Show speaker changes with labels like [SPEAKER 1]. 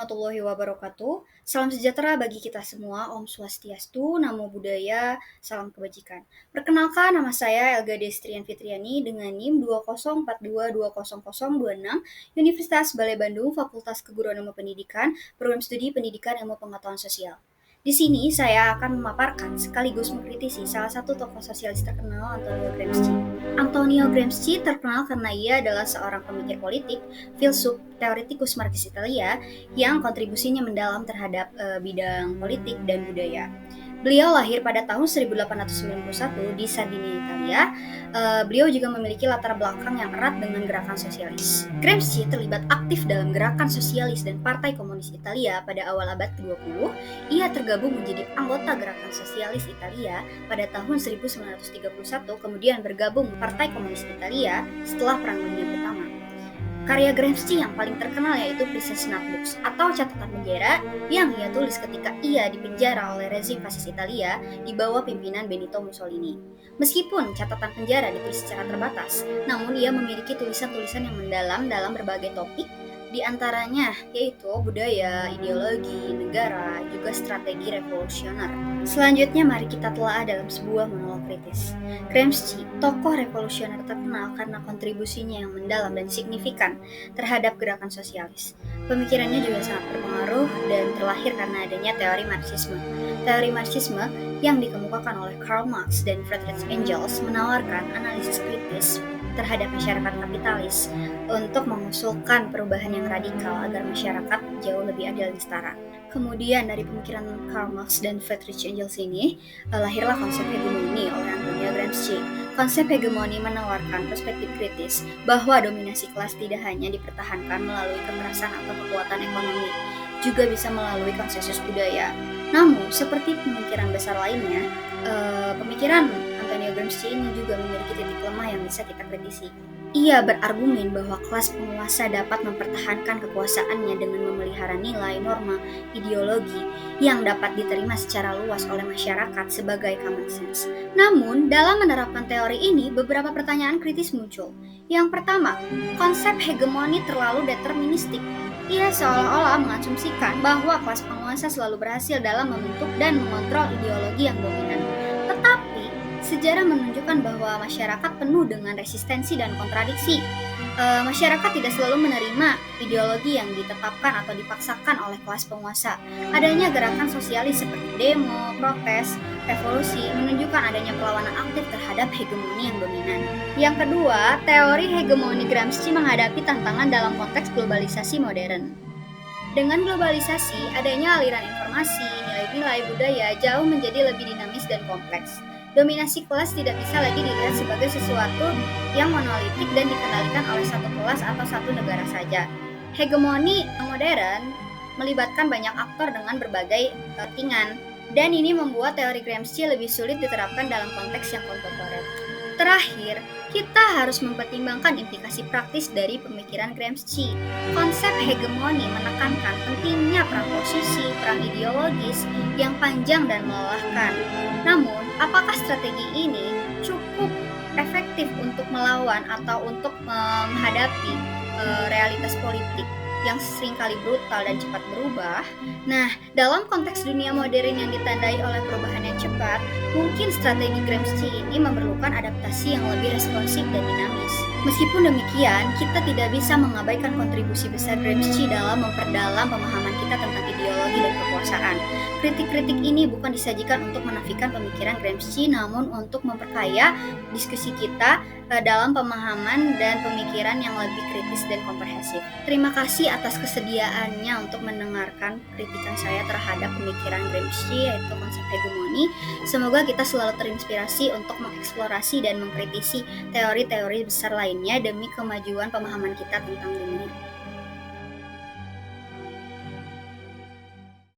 [SPEAKER 1] warahmatullahi wabarakatuh. Salam sejahtera bagi kita semua. Om Swastiastu, Namo Buddhaya, salam kebajikan. Perkenalkan, nama saya Elga Destrian Fitriani dengan NIM 204220026, Universitas Balai Bandung, Fakultas Keguruan Ilmu Pendidikan, Program Studi Pendidikan Ilmu Pengetahuan Sosial. Di sini saya akan memaparkan sekaligus mengkritisi salah satu tokoh sosialis terkenal, Antonio Gramsci. Antonio Gramsci terkenal karena ia adalah seorang pemikir politik, filsuf, teoretikus Marxis Italia yang kontribusinya mendalam terhadap bidang politik dan budaya. Beliau lahir pada tahun 1891 di Sardinia, Italia. Beliau juga memiliki latar belakang yang erat dengan gerakan sosialis. Gramsci terlibat aktif dalam gerakan sosialis dan Partai Komunis Italia pada awal abad ke-20. Ia tergabung menjadi anggota gerakan sosialis Italia pada tahun 1931, kemudian bergabung Partai Komunis Italia setelah Perang Dunia Pertama. Karya Gramsci yang paling terkenal yaitu Prisoner's Notebooks atau catatan penjara yang ia tulis ketika ia dipenjara oleh rezim fasis Italia di bawah pimpinan Benito Mussolini. Meskipun catatan penjara ditulis secara terbatas, namun ia memiliki tulisan-tulisan yang mendalam dalam berbagai topik, di antaranya yaitu budaya, ideologi, negara, juga strategi revolusioner. Selanjutnya mari kita telah dalam sebuah monolog kritis. Gramsci, tokoh revolusioner terkenal karena kontribusinya yang mendalam dan signifikan terhadap gerakan sosialis. Pemikirannya juga sangat berpengaruh dan terlahir karena adanya teori Marxisme. Teori Marxisme yang dikemukakan oleh Karl Marx dan Friedrich Engels menawarkan analisis kritis terhadap masyarakat kapitalis untuk mengusulkan perubahan yang radikal agar masyarakat jauh lebih adil dan setara. Kemudian dari pemikiran Karl Marx dan Friedrich Engels ini lahirlah konsep hegemoni oleh Antonio Gramsci. Konsep hegemoni menawarkan perspektif kritis bahwa dominasi kelas tidak hanya dipertahankan melalui kekerasan atau kekuatan ekonomi, juga bisa melalui konsensus budaya. Namun, seperti pemikiran besar lainnya, pemikiran Antonio Gramsci ini juga memiliki titik lemah yang bisa kita kritisi. Ia berargumen bahwa kelas penguasa dapat mempertahankan kekuasaannya dengan memelihara nilai, norma, ideologi yang dapat diterima secara luas oleh masyarakat sebagai common sense. Namun, dalam menerapkan teori ini, beberapa pertanyaan kritis muncul. Yang pertama, konsep hegemoni terlalu deterministik. Ia seolah-olah mengasumsikan bahwa kelas penguasa selalu berhasil dalam membentuk dan mengontrol ideologi yang dominan. Tetapi, sejarah menunjukkan bahwa masyarakat penuh dengan resistensi dan kontradiksi. Masyarakat tidak selalu menerima ideologi yang ditetapkan atau dipaksakan oleh kelas penguasa. Adanya gerakan sosialis seperti demo, protes, revolusi menunjukkan adanya perlawanan aktif terhadap hegemoni yang dominan. Yang kedua, teori hegemoni Gramsci menghadapi tantangan dalam konteks globalisasi modern. Dengan globalisasi, adanya aliran informasi, nilai-nilai budaya jauh menjadi lebih dinamis dan kompleks. Dominasi kelas tidak bisa lagi dilihat sebagai sesuatu yang monolitik dan dikendalikan oleh satu kelas atau satu negara saja. Hegemoni modern melibatkan banyak aktor dengan berbagai kepentingan, dan ini membuat teori Gramsci lebih sulit diterapkan dalam konteks yang kontemporer. Terakhir, kita harus mempertimbangkan implikasi praktis dari pemikiran Gramsci. Konsep hegemoni menekankan pentingnya perang posisi, perang ideologis yang panjang dan melelahkan. Namun, apakah strategi ini cukup efektif untuk melawan atau untuk menghadapi realitas politik yang seringkali brutal dan cepat berubah? Nah, dalam konteks dunia modern yang ditandai oleh perubahan yang cepat, mungkin strategi Gramsci ini memerlukan adaptasi yang lebih responsif dan dinamis. Meskipun demikian, kita tidak bisa mengabaikan kontribusi besar Gramsci dalam memperdalam pemahaman kita tentang ideologi dan kekuasaan. Kritik-kritik ini bukan disajikan untuk menafikan pemikiran Gramsci, namun untuk memperkaya diskusi kita dalam pemahaman dan pemikiran yang lebih kritis dan komprehensif. Terima kasih atas kesediaannya untuk mendengarkan kritikan saya terhadap pemikiran Gramsci, yaitu konsep hegemoni. Semoga kita selalu terinspirasi untuk mengeksplorasi dan mengkritisi teori-teori besar lainnya demi kemajuan pemahaman kita tentang dunia.